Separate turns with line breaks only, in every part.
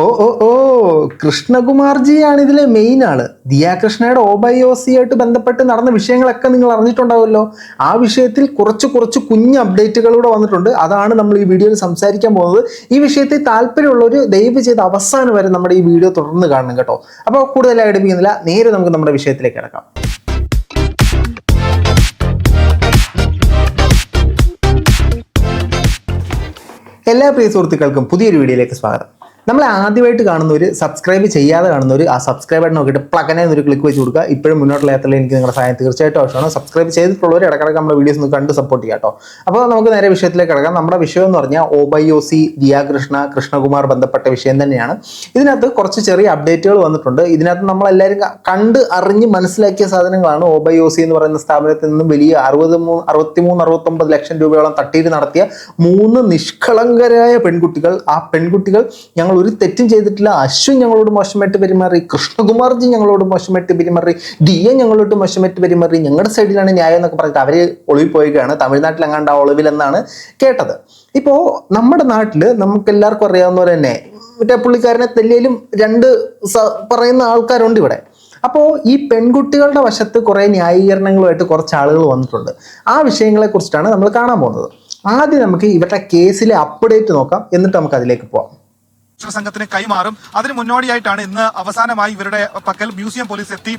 ഓ ഓ ഓ കൃഷ്ണകുമാർജിയാണ് ഇതിലെ മെയിൻ ആള്. ദിയാകൃഷ്ണയുടെ OBOC ആയിട്ട് ബന്ധപ്പെട്ട് നടന്ന വിഷയങ്ങളൊക്കെ നിങ്ങൾ അറിഞ്ഞിട്ടുണ്ടാവുമല്ലോ. ആ വിഷയത്തിൽ കുറച്ച് കുറച്ച് കുഞ്ഞ് അപ്ഡേറ്റുകളൂടെ വന്നിട്ടുണ്ട്. അതാണ് നമ്മൾ ഈ വീഡിയോയിൽ സംസാരിക്കാൻ പോകുന്നത്. ഈ വിഷയത്തിൽ താല്പര്യമുള്ളവർ ദയവ് ചെയ്ത് അവസാനം വരെ നമ്മുടെ ഈ വീഡിയോ തുടർന്ന് കാണണം കേട്ടോ. അപ്പോൾ കൂടുതലായി അടുപ്പിക്കുന്നില്ല, നേരെ നമുക്ക് നമ്മുടെ വിഷയത്തിലേക്ക് കിടക്കാം. എല്ലാ പ്രിയ സുഹൃത്തുക്കൾക്കും പുതിയൊരു വീഡിയോയിലേക്ക് സ്വാഗതം. നമ്മൾ ആദ്യമായിട്ട് കാണുന്നവർ, സബ്സ്ക്രൈബ് ചെയ്യാതെ കാണുന്നവർ ആ സബ്സ്ക്രൈബ് ബട്ടൺ നോക്കിയിട്ട് പ്ലഗനെ ഒരു ക്ലിക്ക് വെച്ച് കൊടുക്കുക. ഇപ്പോഴും മുന്നോട്ടുള്ള യാത്രയിൽ എനിക്ക് നിങ്ങളുടെ സഹായം തീർച്ചയായിട്ടും ആവശ്യമാണ്. സബ്സ്ക്രൈബ് ചെയ്തിട്ടുള്ളവർ ഇടയ്ക്കിടയ്ക്ക് നമ്മുടെ വീഡിയോസ് ഒന്ന് കണ്ട് സപ്പോർട്ട് ചെയ്യാം കേട്ടോ. അപ്പോൾ നമുക്ക് നേരെ വിഷയത്തിലേക്ക് കിടക്കാം. നമ്മുടെ വിഷയം എന്ന് പറഞ്ഞാൽ OBOC, ദിയാകൃഷ്ണ, കൃഷ്ണകുമാർ ബന്ധപ്പെട്ട വിഷയം തന്നെയാണ്. ഇതിനകത്ത് കുറച്ച് ചെറിയ അപ്ഡേറ്റുകൾ വന്നിട്ടുണ്ട്. ഇതിനകത്ത് നമ്മളെല്ലാവരും കണ്ട് അറിഞ്ഞ് മനസ്സിലാക്കിയ സാധനങ്ങളാണ്. OBOC എന്ന് പറയുന്ന സ്ഥാപനത്തിൽ നിന്നും വലിയ 63-69 ലക്ഷം രൂപയോളം തട്ടിയിട്ട് നടത്തിയ 3 നിഷ്കളങ്കരായ പെൺകുട്ടികൾ. ആ പെൺകുട്ടികൾ ഞങ്ങൾ ഒരു തെറ്റും ചെയ്തിട്ടില്ല, അശ്വിൻ ഞങ്ങളോട് മോശമായിട്ട് പെരുമാറി, കൃഷ്ണകുമാർജി ഞങ്ങളോട് മോശമായിട്ട് പെരുമാറി, DA ഞങ്ങളോട് മോശമായിട്ട് പെരുമാറി, ഞങ്ങളുടെ സൈഡിലാണ് ന്യായം എന്നൊക്കെ പറഞ്ഞിട്ട് അവർ ഒളിവിൽ പോവുകയാണ്. തമിഴ്നാട്ടിൽ എങ്ങാണ്ട് ആ ഒളിവിലെന്നാണ് കേട്ടത്. ഇപ്പോൾ നമ്മുടെ നാട്ടിൽ നമുക്ക് എല്ലാവർക്കും അറിയാവുന്നവർ തന്നെ മറ്റേ പുള്ളിക്കാരനെ തെല്ലിയിലും പറയുന്ന ആൾക്കാരുണ്ട് ഇവിടെ. അപ്പോൾ ഈ പെൺകുട്ടികളുടെ വശത്ത് കുറേ ന്യായീകരണങ്ങളുമായിട്ട് കുറച്ച് ആളുകൾ വന്നിട്ടുണ്ട്. ആ വിഷയങ്ങളെ കുറിച്ചിട്ടാണ് നമ്മൾ കാണാൻ പോകുന്നത്. ആദ്യം നമുക്ക് ഇവരുടെ കേസിലെ അപ്ഡേറ്റ് നോക്കാം, എന്നിട്ട് നമുക്ക് അതിലേക്ക് പോവാം.
സംഘത്തിന് കൈമാറും. അതിന് മുന്നോടിയായിട്ടാണ് ഇന്ന് അവസാനമായി ഇവരുടെ പക്കൽ മ്യൂസിയം പോലീസ് എത്തി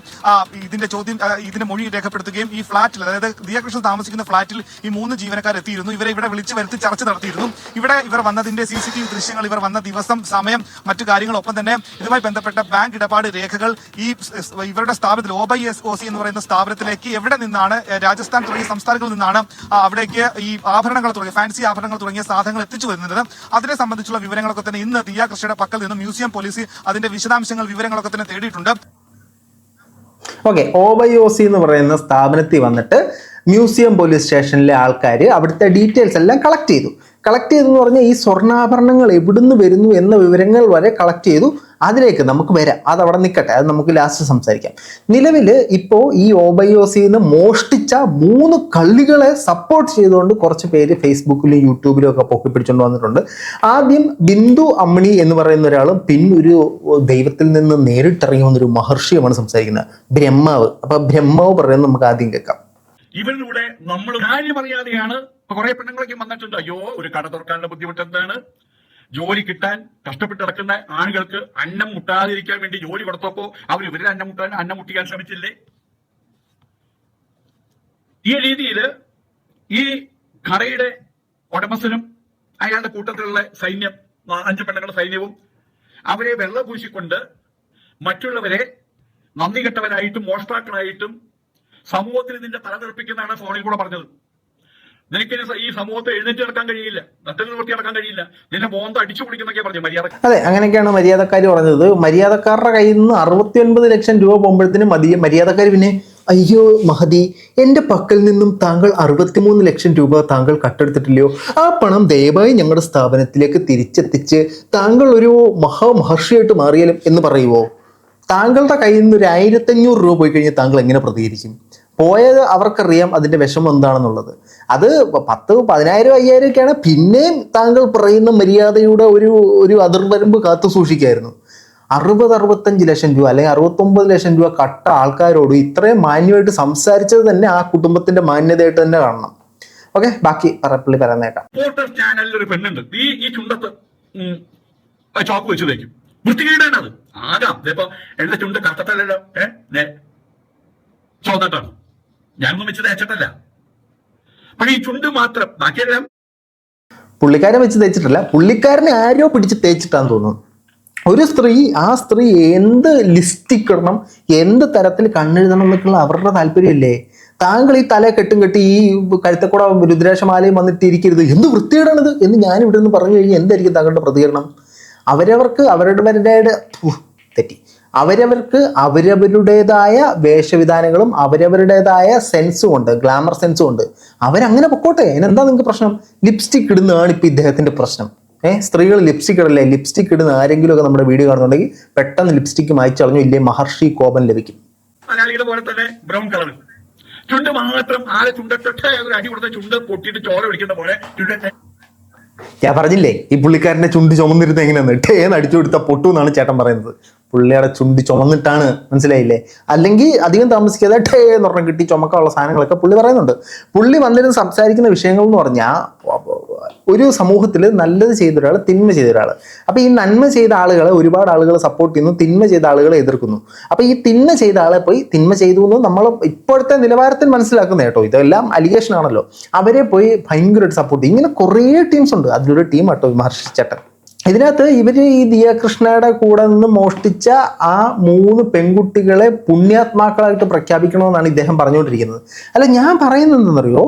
ഇതിന്റെ മൊഴി രേഖപ്പെടുത്തുകയും ഈ ഫ്ളാറ്റിൽ, അതായത് ദിയാകൃഷ്ണൻ താമസിക്കുന്ന ഫ്ളാറ്റിൽ ഈ 3 ജീവനക്കാർ എത്തിയിരുന്നു. ഇവരെ ഇവിടെ വിളിച്ചു വരുത്തി ചർച്ച നടത്തിയിരുന്നു. ഇവർ വന്നതിന്റെ CCTV ദൃശ്യങ്ങൾ, ഇവർ വന്ന ദിവസം, സമയം, മറ്റു കാര്യങ്ങളൊപ്പം തന്നെ ഇതുമായി ബന്ധപ്പെട്ട ബാങ്ക് ഇടപാട് രേഖകൾ ഈ ഇവരുടെ സ്ഥാപനത്തിൽ OBOC എന്ന് പറയുന്ന സ്ഥാപനത്തിലേക്ക് എവിടെ നിന്നാണ്, രാജസ്ഥാൻ തുടങ്ങിയ സംസ്ഥാനങ്ങളിൽ നിന്നാണ് അവിടേക്ക് ഈ ആഭരണങ്ങൾ തുടങ്ങിയ ഫാൻസി ആഭരണങ്ങൾ തുടങ്ങിയ സാധനങ്ങൾ എത്തിച്ചു വരുന്നത്. അതിനെ സംബന്ധിച്ചുള്ള വിവരങ്ങളൊക്കെ തന്നെ ഇന്ന് ദിയാകൃഷ്ണയുടെ പക്കൽ നിന്ന് മ്യൂസിയം പോലീസ് അതിന്റെ വിശദാംശങ്ങൾ, വിവരങ്ങളൊക്കെ തന്നെ തേടിയിട്ടുണ്ട്.
ഓക്കെ, OBOC എന്ന് പറയുന്ന സ്ഥാപനത്തിൽ വന്നിട്ട് മ്യൂസിയം പോലീസ് സ്റ്റേഷനിലെ ആൾക്കാർ അവിടുത്തെ ഡീറ്റെയിൽസ് എല്ലാം കളക്ട് ചെയ്തു എന്ന് പറഞ്ഞാൽ ഈ സ്വർണ്ണാഭരണങ്ങൾ എവിടുന്ന് വരുന്നു എന്ന വിവരങ്ങൾ വരെ കളക്ട് ചെയ്തു. അതിലേക്ക് നമുക്ക് വരാം, അത് അവിടെ നിൽക്കട്ടെ, അത് നമുക്ക് ലാസ്റ്റ് സംസാരിക്കാം. നിലവിൽ ഇപ്പോൾ ഈ OBOCന്ന് മോഷ്ടിച്ച 3 കള്ളികളെ സപ്പോർട്ട് ചെയ്തുകൊണ്ട് കുറച്ച് പേര് ഫേസ്ബുക്കിലും യൂട്യൂബിലും ഒക്കെ പൊക്കി പിടിച്ചുകൊണ്ട് വന്നിട്ടുണ്ട്. ആദ്യം ബിന്ദു അമ്മിണി എന്ന് പറയുന്ന ഒരാളും പിന്നൊരു ദൈവത്തിൽ നിന്ന് നേരിട്ടിറങ്ങി വന്നൊരു മഹർഷിയുമാണ് സംസാരിക്കുന്നത്, ബ്രഹ്മാവ്. അപ്പൊ ബ്രഹ്മാവ് പറയുന്നത് നമുക്ക് ആദ്യം കേൾക്കാം.
ഇവരിലൂടെ നമ്മൾ കാര്യമറിയാതെയാണ് കുറെ പെണ്ണുങ്ങളൊക്കെ വന്നിട്ടുണ്ട്. അയ്യോ, ഒരു കട തുറക്കാനുള്ള ബുദ്ധിമുട്ട് എന്താണ്, ജോലി കിട്ടാൻ കഷ്ടപ്പെട്ട് നടക്കുന്ന ആളുകൾക്ക് അന്നം മുട്ടാതിരിക്കാൻ വേണ്ടി ജോലി കൊടുത്തപ്പോ ഇവരുടെ അന്നം മുട്ടിക്കാൻ ശ്രമിച്ചില്ലേ? ഈ രീതിയിൽ ഈ കടയുടെ ഉടമസ്ഥനും അയാളുടെ കൂട്ടത്തിലുള്ള സൈന്യം, 5 പെണ്ണുങ്ങളുടെ സൈന്യവും അവരെ വെള്ളപൂശിക്കൊണ്ട് മറ്റുള്ളവരെ നന്ദി കെട്ടവരായിട്ടും മോഷ്ടാക്കളായിട്ടും സമൂഹത്തിൽ നിന്റെ തലതെറിപ്പിക്കുന്നതാണ് ഫോണിൽ കൂടെ പറഞ്ഞത്. നിനക്ക് ഈ സമൂഹത്തെ എഴുന്നേറ്റ് നടക്കാൻ കഴിയില്ല, നട്ടൽ നിവർത്തി നടക്കാൻ കഴിയില്ല, നിന്നെ മോന്ത അടിച്ചു പിടിക്കുന്നൊക്കെ പറഞ്ഞു മര്യാദ.
അതെ, അങ്ങനെയൊക്കെയാണ് മര്യാദക്കാർ പറഞ്ഞത്. മര്യാദക്കാരുടെ കയ്യിൽ നിന്ന് 69 ലക്ഷം രൂപ പോകുമ്പോഴത്തേനും മര്യാദക്കാർ പിന്നെ, അയ്യോ മഹതി, എൻ്റെ പക്കൽ നിന്നും താങ്കൾ 63 ലക്ഷം രൂപ താങ്കൾ കട്ടെടുത്തിട്ടില്ലയോ, ആ പണം ദയവായി ഞങ്ങളുടെ സ്ഥാപനത്തിലേക്ക് തിരിച്ചെത്തിച്ച് താങ്കൾ ഒരു മഹാമഹർഷിയായിട്ട് മാറിയാലും എന്ന് പറയുമോ? താങ്കളുടെ കയ്യിൽ നിന്ന് ഒരു 1500 രൂപ പോയി കഴിഞ്ഞാൽ താങ്കൾ എങ്ങനെ പ്രതികരിക്കും? പോയത് അവർക്കറിയാം അതിൻ്റെ വിഷമം എന്താണെന്നുള്ളത്. അത് 10, 10,000, 5,000 ഒക്കെയാണ് പിന്നെയും താങ്കൾ പറയുന്ന മര്യാദയുടെ ഒരു അതിർവരമ്പ് കാത്തു സൂക്ഷിക്കായിരുന്നു. 60-65 ലക്ഷം രൂപ അല്ലെങ്കിൽ 69 ലക്ഷം രൂപ കട്ട ആൾക്കാരോട് ഇത്രയും മാന്യമായിട്ട് സംസാരിച്ചത് തന്നെ ആ കുടുംബത്തിന്റെ മാന്യതയായിട്ട് തന്നെ കാണണം. ഓക്കെ, ബാക്കി പുള്ളി പറയുന്നേക്കാം.
ചാനലിൽ ഒരു പെണ്ണുണ്ട്, ഈ ചുണ്ടത്ത് ചോക്ക് വെച്ച് തേക്കും, വൃത്തികേടാണ് അത്. ആകാം, ഇപ്പൊ എന്റെ ചുണ്ട് കത്തട്ടല്ലോ, ചോന്നിട്ടാണ്, ഞാനൊന്നും വെച്ച് തേച്ചിട്ടല്ല. പക്ഷെ ഈ ചുണ്ട് മാത്രം, ബാക്കിയെല്ലാം
പുള്ളിക്കാരൻ വെച്ച് തേച്ചിട്ടല്ല, പുള്ളിക്കാരനെ ആരോ പിടിച്ച് തേച്ചിട്ടാന്ന് തോന്നുന്നു. ഒരു സ്ത്രീ, ആ സ്ത്രീ എന്ത് ലിസ്റ്റിക് ഇടണം, എന്ത് തരത്തിൽ കണ്ണെഴുതണം എന്നൊക്കെയുള്ള അവരുടെ താല്പര്യമല്ലേ. താങ്കൾ ഈ തല കെട്ടും കെട്ടി ഈ കഴുത്തക്കൂടെ രുദ്രാക്ഷമാലയും വന്നിട്ട് ഇരിക്കരുത്, എന്ത് വൃത്തിയിടാണിത് എന്ന് ഞാൻ ഇവിടെ നിന്ന് പറഞ്ഞു കഴിഞ്ഞാൽ എന്തായിരിക്കും താങ്കളുടെ പ്രതികരണം? അവരവർക്ക് അവരവരുടേതായ വേഷവിധാനങ്ങളും അവരവരുടേതായ സെൻസും ഉണ്ട്, ഗ്ലാമർ സെൻസും ഉണ്ട്. അവരങ്ങനെ പൊക്കോട്ടെ, അതിനെന്താ നിങ്ങൾക്ക് പ്രശ്നം? ലിപ്സ്റ്റിക് ഇടുന്നതാണ് ഇപ്പം ഇദ്ദേഹത്തിന്റെ പ്രശ്നം. സ്ത്രീകൾ ലിപ്സ്റ്റിക് ഇടല്ലേ? ലിപ്സ്റ്റിക് ഇടുന്ന ആരെങ്കിലും ഒക്കെ നമ്മുടെ വീഡിയോ കാണുന്നുണ്ടെങ്കിൽ പെട്ടെന്ന് ലിപ്സ്റ്റിക് മായ്ച്ചളഞ്ഞു, ഇല്ലേ മഹർഷി കോപം ലഭിക്കും.
മലയാളികളെ പോലെ തന്നെ ബ്രൗൺ കളർ ചുണ്ട് മാത്രം, ആരെ ചുണ്ടൊക്കെ അടി കൊടുത്ത ചുണ്ട് പൊട്ടിയിട്ട് ചോര പിടിക്കുന്ന പോലെ
ഞാൻ പറഞ്ഞില്ലേ ഈ പുള്ളിക്കാരൻ്റെ ചുണ്ട് ചുമന്നിരുന്നത് എങ്ങനെയാന്ന് ടേന്ന് അടിച്ചു കൊടുത്ത പൊട്ടു എന്നാണ് ചേട്ടൻ പറയുന്നത്. പുള്ളിയുടെ ചുണ്ട് ചുമന്നിട്ടാണ്, മനസ്സിലായില്ലേ? അല്ലെങ്കിൽ അധികം താമസിക്കാതെ ടേ എന്ന് പറഞ്ഞാൽ കിട്ടി ചുമക്കാനുള്ള സാധനങ്ങളൊക്കെ പുള്ളി പറയുന്നുണ്ട്. പുള്ളി വന്നിരുന്ന് സംസാരിക്കുന്ന വിഷയങ്ങൾ എന്ന് പറഞ്ഞാൽ ഒരു സമൂഹത്തിൽ നല്ലത് ചെയ്ത ഒരാൾ, തിന്മ ചെയ്ത ഒരാൾ. അപ്പൊ ഈ നന്മ ചെയ്ത ആളുകളെ ഒരുപാട് ആളുകൾ സപ്പോർട്ട് ചെയ്യുന്നു, തിന്മ ചെയ്ത ആളുകളെ എതിർക്കുന്നു. അപ്പൊ ഈ തിന്മ ചെയ്ത ആളെ പോയി തിന്മ ചെയ്തു എന്ന് നമ്മൾ ഇപ്പോഴത്തെ നിലവാരത്തിൽ മനസ്സിലാക്കുന്ന കേട്ടോ, ഇതെല്ലാം അലിഗേഷൻ ആണല്ലോ. അവരെ പോയി ഭയങ്കരമായിട്ട് സപ്പോർട്ട് ചെയ്യും. ഇങ്ങനെ കുറേ ടീംസ് ഉണ്ട്. അതിലൊരു ടീം കേട്ടോ മഹർഷിച്ചേട്ടൻ. ഇതിനകത്ത് ഇവര് ഈ ദിയാകൃഷ്ണയുടെ കൂടെ നിന്ന് മോഷ്ടിച്ച ആ 3 പെൺകുട്ടികളെ പുണ്യാത്മാക്കളായിട്ട് പ്രഖ്യാപിക്കണമെന്നാണ് ഇദ്ദേഹം പറഞ്ഞുകൊണ്ടിരിക്കുന്നത്. അല്ല, ഞാൻ പറയുന്നത് എന്തെന്നറിയോ,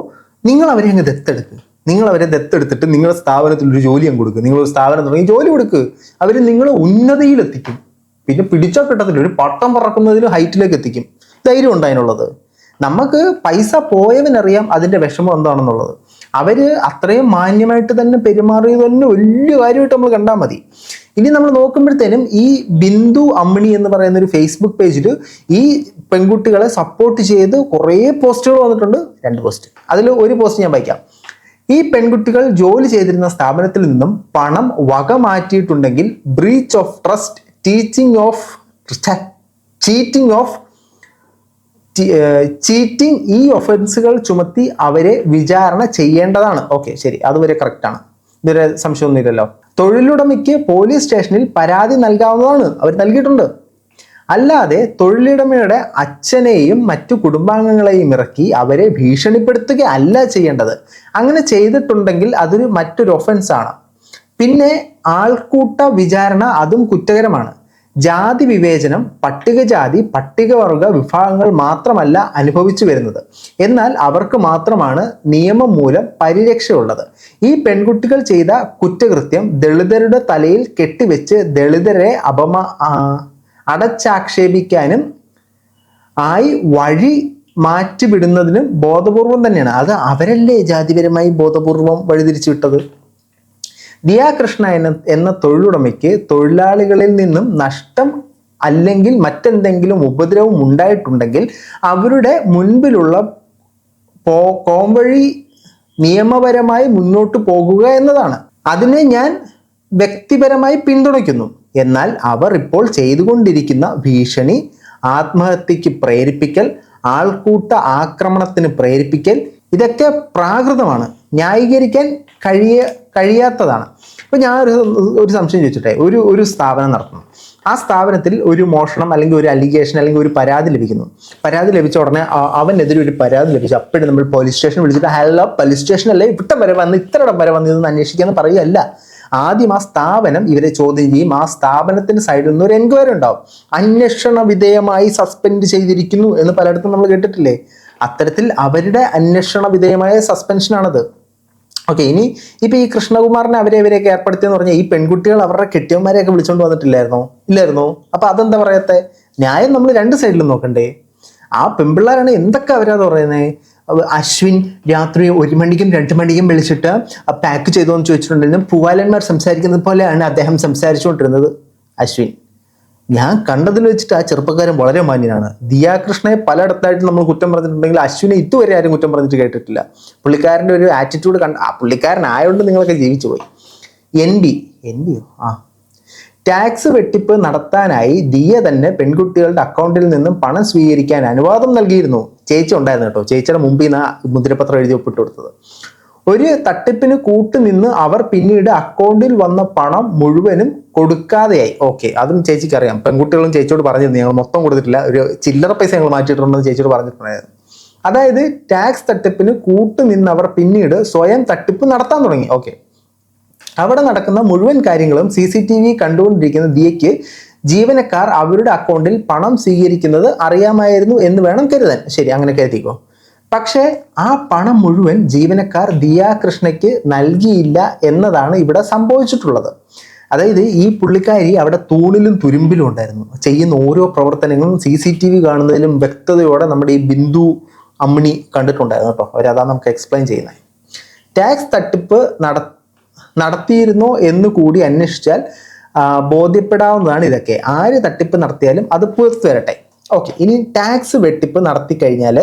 നിങ്ങൾ അവരെ അങ്ങ് ദത്തെടുക്കുക. നിങ്ങൾ അവരെ ദത്തെടുത്തിട്ട് നിങ്ങളുടെ സ്ഥാപനത്തിൽ ഒരു ജോലി അങ്ങ് കൊടുക്കുക. നിങ്ങളൊരു സ്ഥാപനം തുടങ്ങി ജോലി കൊടുക്കുക. അവർ നിങ്ങൾ ഉന്നതിയിലെത്തിക്കും. പിന്നെ പിടിച്ചാൽ കിട്ടത്തില്ല, ഒരു പട്ടം പറക്കുന്നതിലും ഹൈറ്റിലേക്ക് എത്തിക്കും. ധൈര്യം ഉണ്ട് അതിനുള്ളത്. നമുക്ക് പൈസ പോയവനറിയാം അതിൻ്റെ വിഷമം എന്താണെന്നുള്ളത്. അവര് അത്രയും മാന്യമായിട്ട് തന്നെ പെരുമാറിയത് തന്നെ വലിയ കാര്യമായിട്ട് നമ്മൾ കണ്ടാൽ മതി. ഇനി നമ്മൾ നോക്കുമ്പോഴത്തേനും ഈ ബിന്ദു അമ്മിണി എന്ന് പറയുന്ന ഒരു ഫേസ്ബുക്ക് പേജിൽ ഈ പെൺകുട്ടികളെ സപ്പോർട്ട് ചെയ്ത് കുറേ പോസ്റ്റുകൾ വന്നിട്ടുണ്ട്. 2 പോസ്റ്റ്. അതിൽ ഒരു പോസ്റ്റ് ഞാൻ വായിക്കാം. ഈ പെൺകുട്ടികൾ ജോലി ചെയ്തിരുന്ന സ്ഥാപനത്തിൽ നിന്നും പണം വക മാറ്റിയിട്ടുണ്ടെങ്കിൽ ബ്രീച്ച് ഓഫ് ട്രസ്റ്റ്, ചീറ്റിംഗ് ഈ ഒഫൻസുകൾ ചുമത്തി അവരെ വിചാരണ ചെയ്യേണ്ടതാണ്. ഓക്കെ, ശരി, അതുവരെ കറക്റ്റാണ്. ഇതുവരെ സംശയമൊന്നുമില്ലല്ലോ. തൊഴിലുടമയ്ക്ക് പോലീസ് സ്റ്റേഷനിൽ പരാതി നൽകാവുന്നതാണ്. അവർ നൽകിയിട്ടുണ്ട്. അല്ലാതെ തൊഴിലുടമയുടെ അച്ഛനെയും മറ്റു കുടുംബാംഗങ്ങളെയും ഇറക്കി അവരെ ഭീഷണിപ്പെടുത്തുക അല്ല ചെയ്യേണ്ടത്. അങ്ങനെ ചെയ്തിട്ടുണ്ടെങ്കിൽ അതൊരു മറ്റൊരു ഒഫൻസാണ്. പിന്നെ ആൾക്കൂട്ട വിചാരണ, അതും കുറ്റകരമാണ്. ജാതി വിവേചനം പട്ടികജാതി പട്ടികവർഗ വിഭാഗങ്ങൾ മാത്രമല്ല അനുഭവിച്ചു വരുന്നത്, എന്നാൽ അവർക്ക് മാത്രമാണ് നിയമം മൂലം പരിരക്ഷയുള്ളത്. ഈ പെൺകുട്ടികൾ ചെയ്ത കുറ്റകൃത്യം ദളിതരുടെ തലയിൽ കെട്ടിവെച്ച് ദളിതരെ അടച്ചാക്ഷേപിക്കാനും ആയി വഴി മാറ്റിവിടുന്നതിനും ബോധപൂർവം തന്നെയാണ്. അത് അവരല്ലേ ജാതിപരമായി ബോധപൂർവം വഴിതിരിച്ചു വിട്ടത്. ദിയാകൃഷ്ണ എന്ന തൊഴിലുടമയ്ക്ക് തൊഴിലാളികളിൽ നിന്നും നഷ്ടം അല്ലെങ്കിൽ മറ്റെന്തെങ്കിലും ഉപദ്രവം ഉണ്ടായിട്ടുണ്ടെങ്കിൽ അവരുടെ മുൻപിലുള്ള പോംവഴി നിയമപരമായി മുന്നോട്ട് പോകുക എന്നതാണ്. അതിനെ ഞാൻ വ്യക്തിപരമായി പിന്തുണയ്ക്കുന്നു. എന്നാൽ അവർ ഇപ്പോൾ ചെയ്തുകൊണ്ടിരിക്കുന്ന ഭീഷണി, ആത്മഹത്യക്ക് പ്രേരിപ്പിക്കൽ, ആൾക്കൂട്ട ആക്രമണത്തിന് പ്രേരിപ്പിക്കൽ, ഇതൊക്കെ പ്രാകൃതമാണ്, ന്യായീകരിക്കാൻ കഴിയാത്തതാണ്. ഇപ്പം ഞാൻ ഒരു സംശയം ചോദിച്ചിട്ടെ, ഒരു സ്ഥാപനം നടത്തുന്നു. ആ സ്ഥാപനത്തിൽ ഒരു മോഷണം അല്ലെങ്കിൽ ഒരു അലിഗേഷൻ അല്ലെങ്കിൽ ഒരു പരാതി ലഭിക്കുന്നു. പരാതി ലഭിച്ച ഉടനെ അവനെതിരെ ഒരു പരാതി ലഭിച്ചു. അപ്പോഴും നമ്മൾ പോലീസ് സ്റ്റേഷൻ വിളിച്ചിട്ട് ഹലോ പോലീസ് സ്റ്റേഷനല്ലേ ഇവിടം വരെ വന്ന് ഇത്രയിടം വരെ വന്ന് ഇതൊന്ന് അന്വേഷിക്കാന്ന് പറയുകയല്ല. ആദ്യം ആ സ്ഥാപനം ഇവരെ ചോദ്യം ചെയ്യും. ആ സ്ഥാപനത്തിന്റെ സൈഡിൽ നിന്ന് ഒരു എൻക്വയറി ഉണ്ടാവും. അന്വേഷണ വിധേയമായി സസ്പെൻഡ് ചെയ്തിരിക്കുന്നു എന്ന് പലയിടത്തും നമ്മൾ കേട്ടിട്ടില്ലേ? അത്തരത്തിൽ അവരുടെ അന്വേഷണ വിധേയമായ സസ്പെൻഷനാണത്. ഓക്കെ, ഇനി ഇപ്പൊ ഈ കൃഷ്ണകുമാറിനെ അവരെയൊക്കെ ഏർപ്പെടുത്തിയെന്ന് പറഞ്ഞാൽ ഈ പെൺകുട്ടികൾ അവരുടെ കെട്ടിയന്മാരെയൊക്കെ വിളിച്ചോണ്ട് ഇല്ലായിരുന്നോ? അപ്പൊ അതെന്താ പറയത്തെ? ന്യായം നമ്മൾ 2 സൈഡിലും നോക്കണ്ടേ? ആ പെൺപിള്ളേരാണ് എന്തൊക്കെ അവരാത് പറയുന്നത്. അശ്വിൻ രാത്രി 1 മണിക്കും 2 മണിക്കും വിളിച്ചിട്ട് പാക്ക് ചെയ്തോന്ന് ചോദിച്ചിട്ടുണ്ടെങ്കിലും പൂവാലന്മാർ സംസാരിക്കുന്നത് പോലെയാണ് അദ്ദേഹം സംസാരിച്ചുകൊണ്ടിരുന്നത്. അശ്വിൻ, ഞാൻ കണ്ടതിൽ വെച്ചിട്ട് ആ ചെറുപ്പക്കാരൻ വളരെ മാന്യനാണ്. ദിയാകൃഷ്ണയെ പലയിടത്തായിട്ട് നമ്മൾ കുറ്റം പറഞ്ഞിട്ടുണ്ടെങ്കിൽ അശ്വിനെ ഇതുവരെ ആരും കുറ്റം പറഞ്ഞിട്ട് കേട്ടിട്ടില്ല. പുള്ളിക്കാരൻ്റെ ഒരു ആറ്റിറ്റ്യൂഡ് ആ പുള്ളിക്കാരനായതുകൊണ്ട് നിങ്ങളൊക്കെ ജീവിച്ചു പോയി. എൻബിയോ ടാക്സ് വെട്ടിപ്പ് നടത്താനായി ദിയ തന്നെ പെൺകുട്ടികളുടെ അക്കൗണ്ടിൽ നിന്നും പണം സ്വീകരിക്കാൻ അനുവാദം നൽകിയിരുന്നു. ചേച്ചി ഉണ്ടായിരുന്നു കേട്ടോ. ചേച്ചിയുടെ മുമ്പിൽ നിന്ന് മുദ്രപത്രം എഴുതി ഒപ്പിട്ട് കൊടുത്തത്. ഒരു തട്ടിപ്പിന് കൂട്ടുനിന്ന് അവർ പിന്നീട് അക്കൗണ്ടിൽ വന്ന പണം മുഴുവനും കൊടുക്കാതെയായി. ഓക്കെ, അതും ചേച്ചിക്ക് അറിയാം. പെൺകുട്ടികളും ചേച്ചിയോട് പറഞ്ഞിരുന്നു ഞങ്ങൾ മൊത്തം കൊടുത്തിട്ടില്ല, ഒരു ചില്ലറ പൈസ ഞങ്ങൾ മാറ്റിയിട്ടുണ്ടെന്ന് ചേച്ചിയോട് പറഞ്ഞിട്ടുണ്ടായിരുന്നു. അതായത് ടാക്സ് തട്ടിപ്പിന് കൂട്ടുനിന്ന് അവർ പിന്നീട് സ്വയം തട്ടിപ്പ് നടത്താൻ തുടങ്ങി. ഓക്കെ, അവിടെ നടക്കുന്ന മുഴുവൻ കാര്യങ്ങളും CCTV കണ്ടുകൊണ്ടിരിക്കുന്ന ദിയയ്ക്ക് ജീവനക്കാർ അവരുടെ അക്കൗണ്ടിൽ പണം സ്വീകരിക്കുന്നത് അറിയാമായിരുന്നു എന്ന് വേണം കരുതാൻ. ശരി, അങ്ങനെ കരുതിക്കോ. പക്ഷേ ആ പണം മുഴുവൻ ജീവനക്കാർ ദിയാകൃഷ്ണയ്ക്ക് നൽകിയില്ല എന്നതാണ് ഇവിടെ സംഭവിച്ചിട്ടുള്ളത്. അതായത് ഈ പുള്ളിക്കാരി അവിടെ തൂണിലും തുരുമ്പിലും ഉണ്ടായിരുന്നു. ചെയ്യുന്ന ഓരോ പ്രവർത്തനങ്ങളും CCTV കാണുന്നതിലും വ്യക്തതയോടെ നമ്മുടെ ഈ ബിന്ദു അമ്മിണി കണ്ടിട്ടുണ്ടായിരുന്നു കേട്ടോ. അവരതാണ് നമുക്ക് എക്സ്പ്ലെയിൻ ചെയ്യുന്നത്. ടാക്സ് തട്ടിപ്പ് നടത്തിയിരുന്നോ എന്ന് കൂടി അന്വേഷിച്ചാൽ ബോധ്യപ്പെടാവുന്നതാണ് ഇതൊക്കെ. ആര് തട്ടിപ്പ് നടത്തിയാലും അത് പുറത്തു വരട്ടെ. ഓക്കെ, ഇനി ടാക്സ് വെട്ടിപ്പ് നടത്തി കഴിഞ്ഞാൽ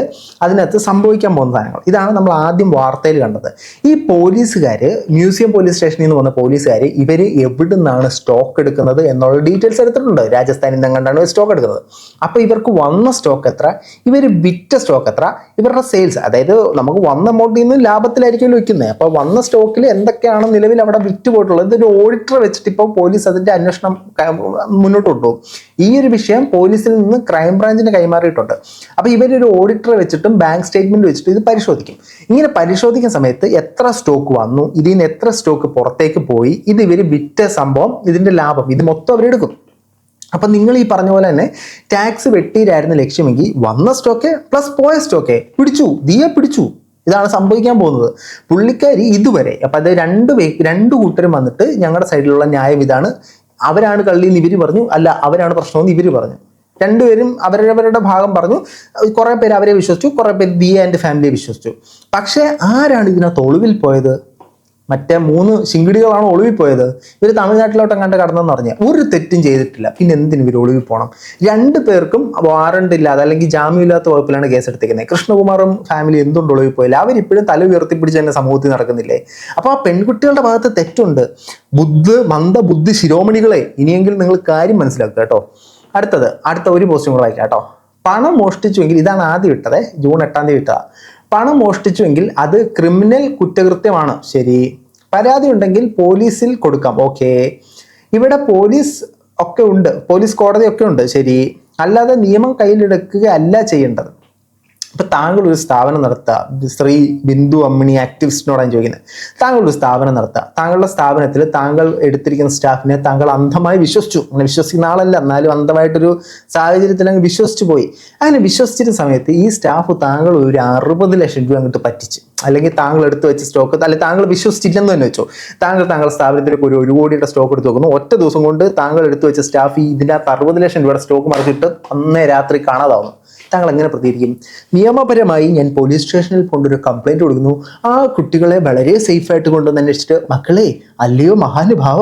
അതിനകത്ത് സംഭവിക്കാൻ പോകുന്ന സാധനങ്ങൾ ഇതാണ് നമ്മൾ ആദ്യം വാർത്തയിൽ കണ്ടത്. ഈ പോലീസുകാർ, മ്യൂസിയം പോലീസ് സ്റ്റേഷനിൽ നിന്ന് വന്ന പോലീസുകാർ, ഇവർ എവിടെ നിന്നാണ് സ്റ്റോക്ക് എടുക്കുന്നത് എന്നുള്ള ഡീറ്റെയിൽസ് എടുത്തിട്ടുണ്ട്. രാജസ്ഥാനിൽ നിന്ന് കണ്ടാണ് സ്റ്റോക്ക് എടുക്കുന്നത്. അപ്പോൾ ഇവർക്ക് വന്ന സ്റ്റോക്ക് എത്ര, ഇവർ വിറ്റ സ്റ്റോക്ക് എത്ര, ഇവരുടെ സെയിൽസ്, അതായത് നമുക്ക് വന്ന എമൗണ്ടിൽ നിന്ന് ലാഭത്തിലായിരിക്കുമല്ലോ വിൽക്കുന്നത്. അപ്പോൾ വന്ന സ്റ്റോക്കിൽ എന്തൊക്കെയാണ് നിലവിൽ അവിടെ വിറ്റ് പോയിട്ടുള്ളത്, ഇതൊരു ഓഡിറ്റർ വെച്ചിട്ട് ഇപ്പോൾ പോലീസ് അതിൻ്റെ അന്വേഷണം മുന്നോട്ട് കൊണ്ടുപോകും. ഈ ഒരു വിഷയം പോലീസിൽ നിന്ന് ക്രൈംബ്രാഞ്ചിന് കൈമാറിയിട്ടുണ്ട്. അപ്പോൾ ഇവരൊരു ഓഡിറ്ററെ വെച്ചിട്ടും ബാങ്ക് സ്റ്റേറ്റ്മെന്റ് വെച്ചിട്ട് ഇത് പരിശോധിക്കും. ഇങ്ങനെ പരിശോധിക്കുന്ന സമയത്ത് എത്ര സ്റ്റോക്ക് വന്നു, ഇതിൽ നിന്ന് എത്ര സ്റ്റോക്ക് പുറത്തേക്ക് പോയി, ഇത് ഇവർ വിറ്റ സംഭവം, ഇതിന്റെ ലാഭം, ഇത് മൊത്തം അവരെടുക്കും. അപ്പം നിങ്ങൾ ഈ പറഞ്ഞ പോലെ തന്നെ ടാക്സ് വെട്ടിയിലായിരുന്നു ലക്ഷ്യമെങ്കിൽ വന്ന സ്റ്റോക്ക് പ്ലസ് പോയ സ്റ്റോക്കെ പിടിച്ചു, ദിയ പിടിച്ചു. ഇതാണ് സംഭവിക്കാൻ പോകുന്നത്. പുള്ളിക്കാരി ഇതുവരെ അപ്പം അത് രണ്ടു കൂട്ടരും വന്നിട്ട് ഞങ്ങളുടെ സൈഡിലുള്ള ന്യായം ഇതാണ്, അവരാണ് കള്ളിയെന്ന് ഇവർ പറഞ്ഞു, അല്ല അവരാണ് പ്രശ്നമെന്ന് ഇവർ പറഞ്ഞു. രണ്ടുപേരും അവരവരുടെ ഭാഗം പറഞ്ഞു. കുറെ പേര് അവരെ വിശ്വസിച്ചു, കുറെ പേര് ദിയ ആൻഡ് ഫാമിലിയെ വിശ്വസിച്ചു. പക്ഷേ ആരാണ് ഇതിനകത്ത് ഒളിവിൽ പോയത്? മറ്റേ 3 ശിങ്കിടികളാണ് ഒളിവിൽ പോയത്. ഇവർ തമിഴ്നാട്ടിലോട്ട് കണ്ട് കടന്നെന്ന് പറഞ്ഞാൽ ഒരു തെറ്റും ചെയ്തിട്ടില്ല, പിന്നെ എന്തിന് ഇവർ ഒളിവിൽ പോകണം? 2 പേർക്കും വാറണ്ട് ഇല്ലാതെ അല്ലെങ്കിൽ ജാമ്യമില്ലാത്ത വകുപ്പിലാണ് കേസ് എടുത്തിരിക്കുന്നത്. കൃഷ്ണകുമാറും ഫാമിലി എന്തുകൊണ്ട് ഒളിവിൽ പോയില്ല? അവരിപ്പോഴും തല ഉയർത്തിപ്പിടിച്ച് തന്നെ സമൂഹത്തിൽ നടക്കുന്നില്ലേ? അപ്പോൾ ആ പെൺകുട്ടികളുടെ ഭാഗത്ത് തെറ്റുണ്ട്. മന്ദബുദ്ധി ശിരോമണികളെ, ഇനിയെങ്കിലും നിങ്ങൾ കാര്യം മനസ്സിലാക്കുക കേട്ടോ. അടുത്ത ഒരു പോസ്റ്റും കൂടെ വായിക്കാം കേട്ടോ. പണം മോഷ്ടിച്ചുവെങ്കിൽ, ഇതാണ് ആദ്യം ഇട്ടത്, ജൂൺ 8 ഇട്ടതാ. പണം മോഷ്ടിച്ചുവെങ്കിൽ അത് ക്രിമിനൽ കുറ്റകൃത്യമാണ്. ശരി. പരാതി ഉണ്ടെങ്കിൽ പോലീസിൽ കൊടുക്കാം. ഓക്കെ. ഇവിടെ പോലീസ് ഒക്കെ ഉണ്ട്, പോലീസ് കോടതി ഒക്കെ ഉണ്ട്. ശരി. അല്ലാതെ നിയമം കയ്യിലെടുക്കുകയല്ല ചെയ്യേണ്ടത്. ഇപ്പം താങ്കൾ ഒരു സ്ഥാപനം നടത്തുക, ശ്രീ ബിന്ദു അമ്മിണി ആക്ടിവിസ്റ്റിനോടാണ് ചോദിക്കുന്നത്. താങ്കൾ ഒരു സ്ഥാപനം നടത്തുക, താങ്കളുടെ സ്ഥാപനത്തിൽ താങ്കൾ എടുത്തിരിക്കുന്ന സ്റ്റാഫിനെ താങ്കൾ അന്ധമായി വിശ്വസിച്ചു. അങ്ങനെ വിശ്വസിക്കുന്ന ആളല്ല, എന്നാലും അന്ധമായിട്ടൊരു സാഹചര്യത്തിൽ അങ്ങ് വിശ്വസിച്ചു പോയി. അങ്ങനെ വിശ്വസിച്ചിരുന്ന സമയത്ത് ഈ സ്റ്റാഫ് താങ്കൾ ഒരു 60 ലക്ഷം രൂപ അങ്ങോട്ട് പറ്റിച്ചു, അല്ലെങ്കിൽ താങ്കൾ എടുത്തു വെച്ച സ്റ്റോക്ക്, അല്ലെങ്കിൽ താങ്കൾ വിശ്വസിച്ചില്ലെന്ന് തന്നെ വെച്ചോ, താങ്കളുടെ സ്ഥാപനത്തിലേക്ക് ഒരു 1 കോടിയുടെ സ്റ്റോക്ക് എടുത്ത് വെക്കുന്നു. ഒറ്റ ദിവസം കൊണ്ട് താങ്കൾ എടുത്തു വെച്ച സ്റ്റാഫ് ഇതിൻ്റെ 60 ലക്ഷം രൂപയുടെ സ്റ്റോക്ക് മറിച്ചിട്ട് അന്നേ രാത്രി കാണാതാവുന്നു. താങ്കൾ എങ്ങനെ പ്രതികരിക്കും? നിയമപരമായി ഞാൻ പോലീസ് സ്റ്റേഷനിൽ കൊണ്ടൊരു കംപ്ലൈന്റ് കൊടുക്കുന്നു. ആ കുട്ടികളെ വളരെ സേഫായിട്ട് കൊണ്ടുവന്ന് അന്വേഷിച്ചിട്ട്, മക്കളെ അല്ലയോ മഹാനുഭാവ,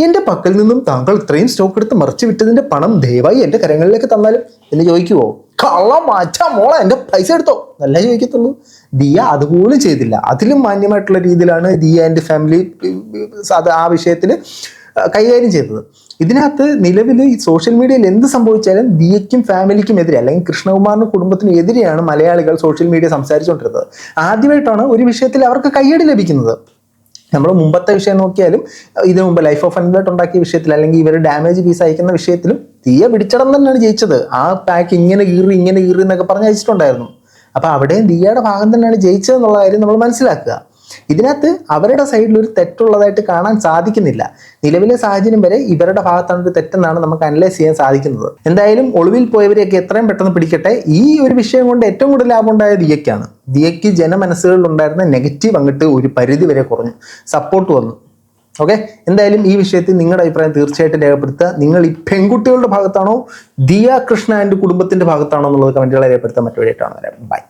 എൻ്റെ പക്കൽ നിന്നും താങ്കൾ ഇത്രയും സ്റ്റോക്ക് എടുത്ത് മറിച്ച് വിട്ടതിൻ്റെ പണം ദയവായി എൻ്റെ കരങ്ങളിലേക്ക് തന്നാലും എന്ന് ചോദിക്കുവോ? കള്ളം മാറ്റാ മോളെ, എൻ്റെ പൈസ എടുത്തോ നല്ല ചോദിക്കത്തുള്ളൂ. ദിയ അതുപോലും ചെയ്തില്ല. അതിലും മാന്യമായിട്ടുള്ള രീതിയിലാണ് ദിയ ആൻഡ് ഫാമിലി ആ വിഷയത്തിൽ കൈകാര്യം ചെയ്തത്. ഇതിനകത്ത് നിലവിൽ ഈ സോഷ്യൽ മീഡിയയിൽ എന്ത് സംഭവിച്ചാലും ദിയയ്ക്കും ഫാമിലിക്കും എതിരെ, അല്ലെങ്കിൽ കൃഷ്ണകുമാറിന്റെ കുടുംബത്തിനും എതിരെയാണ് മലയാളികൾ സോഷ്യൽ മീഡിയ സംസാരിച്ചുകൊണ്ടിരുന്നത്. ആദ്യമായിട്ടാണ് ഒരു വിഷയത്തിൽ അവർക്ക് കയ്യടി ലഭിക്കുന്നത്. നമ്മൾ മുമ്പത്തെ വിഷയം നോക്കിയാലും, ഇതിനു മുമ്പ് ലൈഫ് ഓഫ് അൻവേർട്ട് ഉണ്ടാക്കിയ വിഷയത്തിൽ, അല്ലെങ്കിൽ ഇവർ ഡാമേജ് പീസ് അയക്കുന്ന വിഷയത്തിലും ദിയ പിടിച്ചടം തന്നെയാണ് ജയിച്ചത്. ആ പാക്ക് ഇങ്ങനെ കീറി എന്നൊക്കെ പറഞ്ഞ് അയച്ചിട്ടുണ്ടായിരുന്നു. അപ്പൊ അവിടെയും ദിയയുടെ ഭാഗം തന്നെയാണ് ജയിച്ചതെന്നുള്ള കാര്യം നമ്മൾ മനസ്സിലാക്കുക. ഇതിനകത്ത് അവരുടെ സൈഡിൽ ഒരു തെറ്റുള്ളതായിട്ട് കാണാൻ സാധിക്കുന്നില്ല. നിലവിലെ സാഹചര്യം വരെ ഇവരുടെ ഭാഗത്താണ് ഒരു തെറ്റെന്നാണ് നമുക്ക് അനലൈസ് ചെയ്യാൻ സാധിക്കുന്നത്. എന്തായാലും ഒളിവിൽ പോയവരെയൊക്കെ എത്രയും പെട്ടെന്ന് പിടിക്കട്ടെ. ഈ ഒരു വിഷയം കൊണ്ട് ഏറ്റവും കൂടുതൽ ലാഭം ഉണ്ടായ ദിയയ്ക്കാണ്. ദിയയ്ക്ക് ജനമനസ്സുകളിൽ ഉണ്ടായിരുന്ന നെഗറ്റീവ് അങ്ങോട്ട് ഒരു പരിധി വരെ കുറഞ്ഞു, സപ്പോർട്ട് വന്നു. ഓക്കെ, എന്തായാലും ഈ വിഷയത്തിൽ നിങ്ങളുടെ അഭിപ്രായം തീർച്ചയായിട്ടും രേഖപ്പെടുത്തുക. നിങ്ങൾ ഈ പെൺകുട്ടികളുടെ ഭാഗത്താണോ ദിയ കൃഷ്ണ ആൻഡ് കുടുംബത്തിന്റെ ഭാഗത്താണോ എന്നുള്ളത് കമന്റുകളെ രേഖപ്പെടുത്താൻ മറ്റു വഴിയായിട്ടാണ്. ബൈ.